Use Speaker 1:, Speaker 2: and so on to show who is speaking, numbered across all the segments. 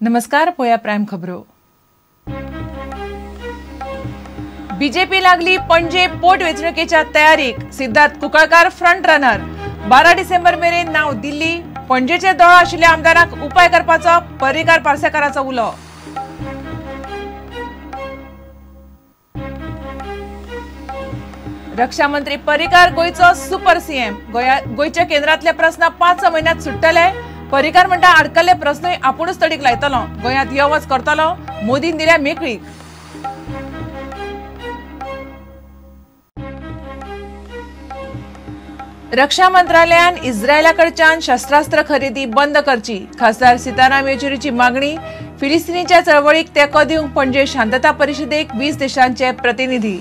Speaker 1: नमस्कार, पोया प्राइम खबरो। बीजेपी लागली पणजे पोटवेंचणुकेच्या तयारीक। Siddharth Kunkalkar front runner. 12 December मेरेन नाव दिल्ली। पणजेचे दळ आशिल्ल्या आमदारांक उपाय करपाचो पर्रीकार पार्सेकाराचो उलो। रक्षा मंत्री पर्रीकार गोयचो सुपर सीएम। गोयच्या केंद्रातले प्रश्न 5 म्हयन्यांत सुट्टले। पर्रीकार म्हणटा अडकल्ले प्रश्नय आपुणूच तडीक लायतलो। गोंयांत यो वच करतलो। मोदीन दिल्या मेकळीक। रक्षा मंत्रालयान इस्रायलाकडच्यान शस्त्रास्त्र खरेदी बंद करची। खासदार सीताराम येचुरीची मागणी। फिलिस्तीनीच्या चळवळीक तेंको दिवंक पणजे शांतता परिशदेक 20 देशांचे प्रतिनिधी।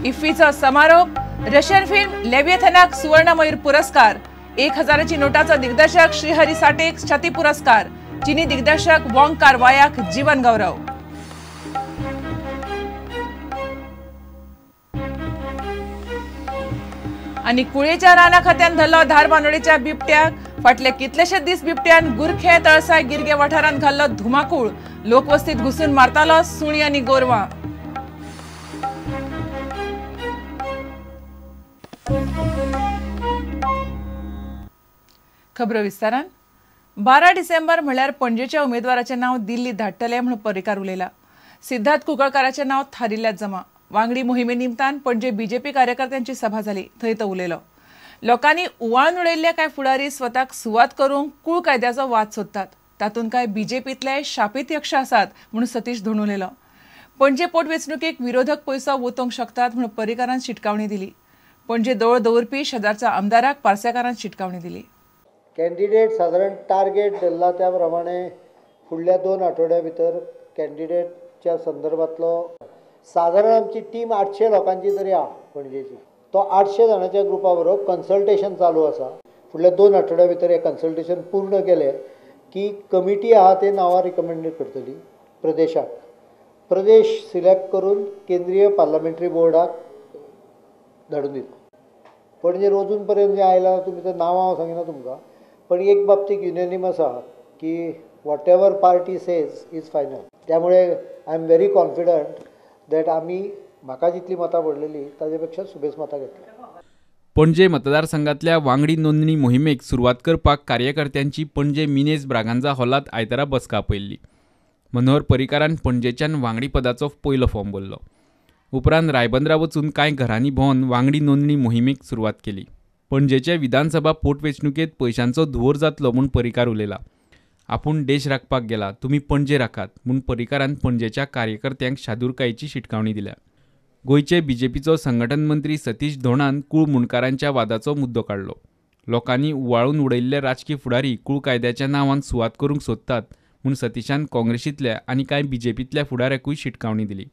Speaker 1: इफ्फीचो समारोप। रशियन फिल्म लेविएथनाक सुवर्ण मयूर पुरस्कार। 1000ची नोटाचो दिग्दर्शक श्रीहरी साटेक छती पुरस्कार। चीनी दिग्दर्शक वॉंग कार-वायाक जीवन गौरव। आणि कुळेच्या राना खात्यान धरलो धार बांदोडेच्या बिबट्याक। फाटले कितलेशे दीस बिबट्यान गुरखे तळसाय गिरगे वाठारांत घाल्लो धुमाकूळ। लोकवस्तीत घुसून मारतालो सुणी आनी गोरवां। खबरो विस्तारान। 12 डिसेंबर म्हळ्यार पणजेच्या उमेदवाराचे नाव दिल्लीत धाडटले म्हणून पर्रीकार उलयला। सिद्धार्थ कुंकळकाराचे नाव थारिल्ल्यात जमा। वांगडी मोहिमे निमतान पणजे बीजेपी कार्यकर्त्यांची सभा जाली, थंय तो उलयलो। लोकांनी उवाळून उडयल्ले कांय फुडारी स्वताक सुवात करूंक कूळ कायद्याचो वाद सोदतात। तातूंत कांय बीजेपीतले शापित यक्ष आसात म्हणून सतीश धोंड उलयलो। पणजे पोटवेंचणुकेक विरोधक पयसो वतोवंक शकतात म्हणून पर्रीकारान शिटकावणी दिली। पणजे दवळ दवरपी शेजारच्या आमदाराक पार्सेकारान शिटकावणी दिली।
Speaker 2: कॅन्डिडेट साधारण टार्गेट दिल्ला त्या प्रमाणे फुडल्या 2 आठवड्या भितर कॅन्डिडेटच्या संदर्भातलो साधारण आमची टीम 800 लोकांची तरी आहा पणजेची। तो 800 जाणांच्या ग्रुपा बरोबर कन्सल्टेशन चालू आसा। फुडल्या 2 आठवड्या भितर हे कन्सल्टेशन पूर्ण केले की कमिटी आहा ते नांवां रिकमेंडेड करतली प्रदेशाक। प्रदेश सिलेक्ट करून केंद्रीय पार्लमेंटरी बोर्डाक धाडून दिता। पणजे अजून पर्यंत जे आयला तुमी तें नांवां हांव सांगिना तुमकां, पण एक बाबतीक युनेनिमस आहा की whatever party says is final. त्यामुळे I am very confident that आमी म्हाका जितली मतां पडलेली ताजे पेक्षा सुबेज मतां घेतली।
Speaker 3: पणजे मतदारसंघातल्या वांगडी नोंदणी मोहिमेक सुरवात करपाक कार्यकर्त्यांची पणजे मिनेज ब्रागांजा हॉलांत आयतारा बसका आपयल्ली। मनोहर पर्रीकारान पणजेच्यान वांगडी पदाचो पयलो फॉर्म भरलो। उपरांत रायबंदरा वचून कांय घरांनी भोंवन वांगडी नोंदणी मोहिमेक सुरवात केली। पणजेचे विधानसभा पोटवेंचणुकेत पयशांचो धुंवर जातलो म्हूण पर्रीकार उलयला। आपूण देश राखपाक गेला, तुमी पणजे राखात म्हूण पर्रीकारान पणजेच्या कार्यकर्त्यांक शादुरकायेची शिटकावणी दिल्या। गोंयचे बीजेपीचो संघटन मंत्री सतीश धोंडान कूळ मुणकारांच्या वादाचो मुद्दो काडलो। लोकांनी उवाळून उडयल्ले राजकीय फुडारी कूळ कायद्याच्या नांवान सुवात करूंक सोदतात म्हूण सतीशान काँग्रेसींतल्या आनी कांय बीजेपींतल्या फुडाऱ्यांकूय शिटकावणी दिली।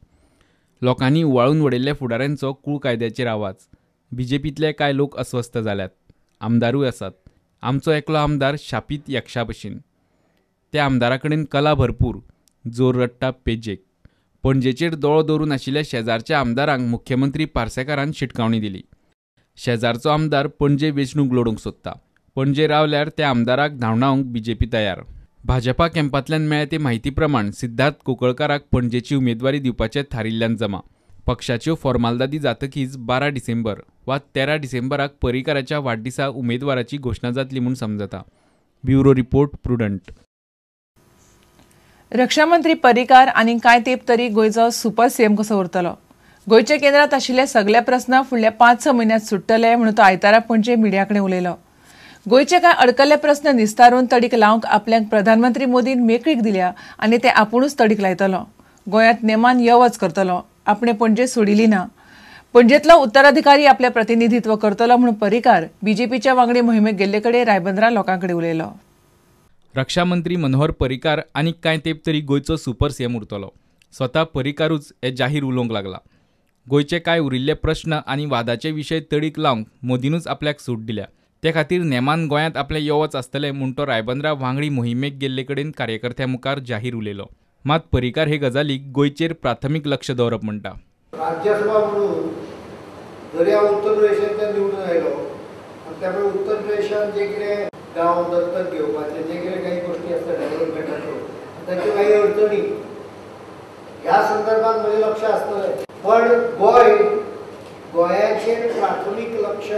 Speaker 3: लोकांनी उवाळून उडयल्ल्या फुडाऱ्यांचो कूळ कायद्याचेर आवाज। बीजेपींतले कांय लोक अस्वस्थ जाल्यात। आमदारूय आसात। आमचो एकलो आमदार शापित यक्षा भशेन। त्या आमदारा कडेन कला भरपूर, जोर रडटा पेजेक। पणजेचेर दोळो दवरून आशिल्ल्या शेजारच्या आमदारांक मुख्यमंत्री पार्सेकारान शिटकावणी दिली। शेजारचो आमदार पणजे वेंचणूक लडोवंक सोदता। पणजे रावल्यार त्या आमदाराक धांवडावंक बीजेपी तयार। भाजपा कॅम्पांतल्यान मेळ्ळे ते म्हायती प्रमाण सिद्धार्थ कुंकळकाराक पणजेची उमेदवारी दिवपाचे थारिल्ल्यान जमा। पक्षाच्यो फॉर्मालिटी जातकीच 12 डिसेंबर वा 13 डिसेंबराक पर्रीकाराच्या वाडदिसा उमेदवाराची घोशणा जातली म्हूण समजता। Bureau report prudent.
Speaker 1: रक्षा मंत्री पर्रीकार आनी कांय तेंप तरी गोंयचो सुपर सीएम कसो उरतलो। गोंयच्या केंद्रांत आशिल्ले सगळे प्रस्न फुडल्या 5-6 म्हयन्यांत सुट्टले म्हणून तो आयतारा पणजे मिडिया कडेन उलयलो। गोंयचे कांय अडकल्ले प्रस्न निस्तारून तडीक लावंक आपल्याक प्रधानमंत्री मोदीन मेकळीक दिल्या आनी ते आपुणूच तडीक लायतलो। गोंयांत नेमान यो वच करतलो। आपणे पणजे सोडिल्ली ना। पणजेंतलो उत्तराधिकारी आपले प्रतिनिधित्व करतलो म्हणून पर्रीकार बीजेपीच्या वांगडी मोहिमेक गेल्ले कडेन रायबंदरा लोकांकडे उलयलो।
Speaker 3: रक्षा मंत्री मनोहर पर्रीकार आनी कांय तेंप तरी गोंयचो सुपर सीएम उरतलो। स्वता पर्रीकारूच हे जाहीर उलोवंक लागला। गोंयचे कांय उरिल्ले प्रश्न आनी वादाचे विशय तडीक लावंक मोदीनूच आपल्याक सूट दिल्या। ते खातीर नेमान गोंयांत आपले यो वच आसतले म्हूण तो रायबंदरा वांगडी मोहिमेक गेल्ले कडेन कार्यकर्त्यां मुखार जाहीर उलयलो। मात पर्रीकार हे गजालीक गोंयचेर प्राथमीक लक्ष दवरप म्हणटा।
Speaker 2: राज्यसभा म्हणून जरी हांव उत्तर प्रदेशांतल्यान निवडून आयलो त्यामुळे उत्तर प्रदेशात जे कितें गांव दत्तक घेवपाचे जे कितें काही गोष्टी आसता डेव्हलपमेंटाच्यो ताच्यो काही अडचणी ह्या संदर्भात म्हजें लक्ष आसतलें. पण गोंयाचेर प्राथमीक लक्ष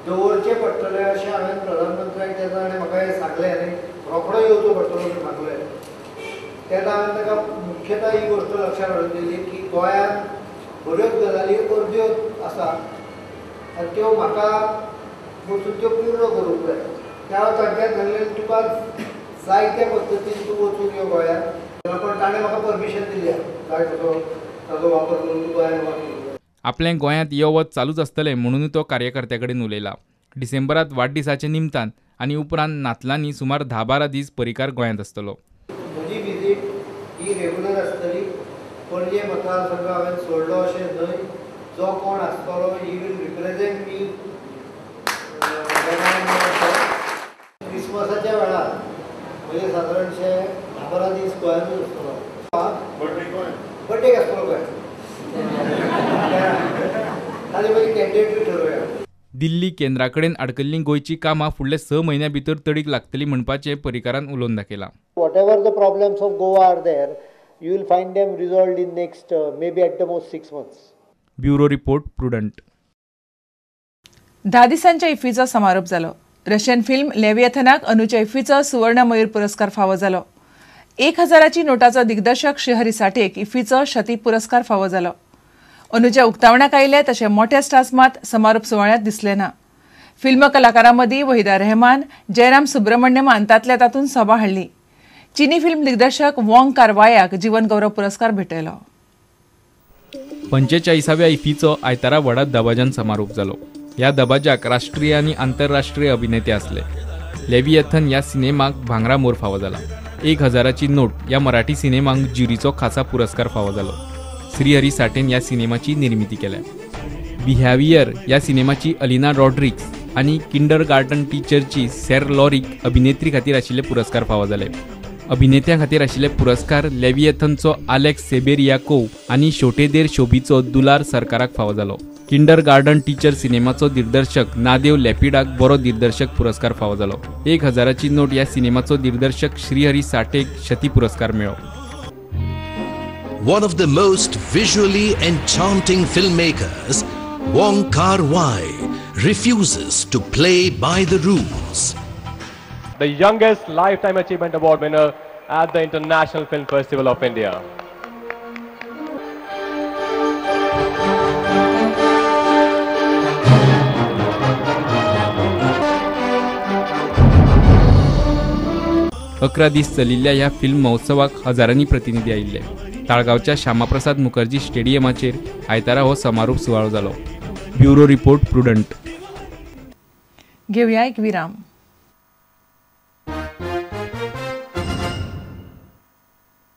Speaker 2: दवरचें पडटलें अशें हांवें प्रधानमंत्र्याक तेन्ना आनी म्हाका हें सांगलें आनी रोखडो येवचो पडटलो अशें सांगलें. तेन्ना हांवें ताका मुख्यतः ही गोश्ट लक्षांत हाडून दिली की गोंयांत बऱ्योच गजाली अर्द्यो आसा आनी त्यो म्हाका वचून त्यो पूर्ण करूंक जाय. त्या तांक्यान सांगलें तुका जायत्या पद्दतीन तूं वचून यो गोंयांत. पण ताणें म्हाका परमिशन दिल्या जाय ताजो वापर करून तूं गोंयांत वच.
Speaker 3: आपलें गोंयांत यो वच चालूच आसतलें म्हणून तो कार्यकर्त्यां कडेन उलयला. डिसेंबरांत वाडदिसाचे निमतान आनी उपरांत नातलांनी सुमार 10-12 दीस परिकार गोंयांत आसतलो.
Speaker 2: म्हजी विजीट ही रेग्युलर आसतली. पणजे मतदारसंघ हांवें सोडलो अशें न्हय. जो कोण आसतलो ही वील रिप्रेझेंट मी क्रिसमसाच्या वेळार म्हणजे सादारणशे 10-12 दीस गोंयांतूच आसतलो. बर्थडेक आसतलो गोंयांत. ताजे मागीर कॅन्डिडेट ठरवया.
Speaker 3: दिल्ली केंद्रा कडेन आडकल्लीं गोंयची कामां फुडल्या 6 म्हयन्यां भितर तडीक लागतलीं म्हणपाचें परिकारान उलोवन दाखयलां.
Speaker 2: Whatever the problems of Goa are there, you will find them resolved in next maybe at the most 6 months.
Speaker 3: Bureau report prudent.
Speaker 1: 10 दिसांच्या इफ्फीचो समारोप जालो. रशियन फिल्म लेविएथनाक अनुच्या इफ्फीचो सुवर्ण मयूर पुरस्कार फावो जालो. 1000ची नोटाचो दिग्दर्शक श्रीहरी साठेक इफ्फीचो शती पुरस्कार फावो जालो. अनुच्या उक्तावणाक आयले तशें मोठ्या स्टार्स मात समारोप सुवाळ्यांत दिसले ना. फिल्म कलाकारां मदीं वहिदा रेहमान, जयराम सुब्रमण्यमान तातूंत सभा हाडली. चीनी फिल्म दिग्दर्शक वॉंग कार-वायाक जीवन गौरव पुरस्कार भेटयलो.
Speaker 3: 45व्या इफ्फीचो आयतारा व्हडा दबाज्यान समारोप जालो. ह्या दबाज्याक राष्ट्रीय आनी आंतरराष्ट्रीय अभिनेते आसले. लेविएथन ह्या सिनेमाक भांगरा मोर फावो जाला. 1000ची नोट ह्या मराठी सिनेमाक ज्युरीचो खासा पुरस्कार फावो जालो. श्रीहरी साठेन ह्या सिनेमाची निर्मिती केल्या. बिहेवियर ह्या सिनेमाची अलिना रॉड्रिग्स आनी किंडरगार्टन टीचरची सॅर लॉरीक अभिनेत्री खातीर आशिल्ले पुरस्कार फावो जाले. अभिनेत्यां खातीर आशिल्ले पुरस्कार लेविएथनचो आलेक्स सेबेरियाकोव आनी शोटेदेर शोभीचो दुलार सरकाराक फावो जालो. किंडरगार्टन टीचर सिनेमाचो दिग्दर्शक नादेव लेपिडाक बरो दिग्दर्शक पुरस्कार फावो जालो. 1000ची नोट ह्या सिनेमाचो दिग्दर्शक श्रीहरी साठेक शती पुरस्कार मेळ्ळो.
Speaker 4: One of the most visually enchanting filmmakers, Wong Kar-wai, refuses to play by the rules.
Speaker 5: The youngest Lifetime Achievement Award winner at the International Film Festival of India.
Speaker 3: अकरा दीस चलिल्ल्या ह्या फिल्म महोत्सवाक हजारांनी प्रतिनिधी आयिल्ले. ताळगांवच्या श्यामाप्रसाद मुखर्जी स्टेडियमाचेर आयतारा हो समारोप सुवाळो जालो. Bureau report prudent.
Speaker 1: घेवया एक विराम.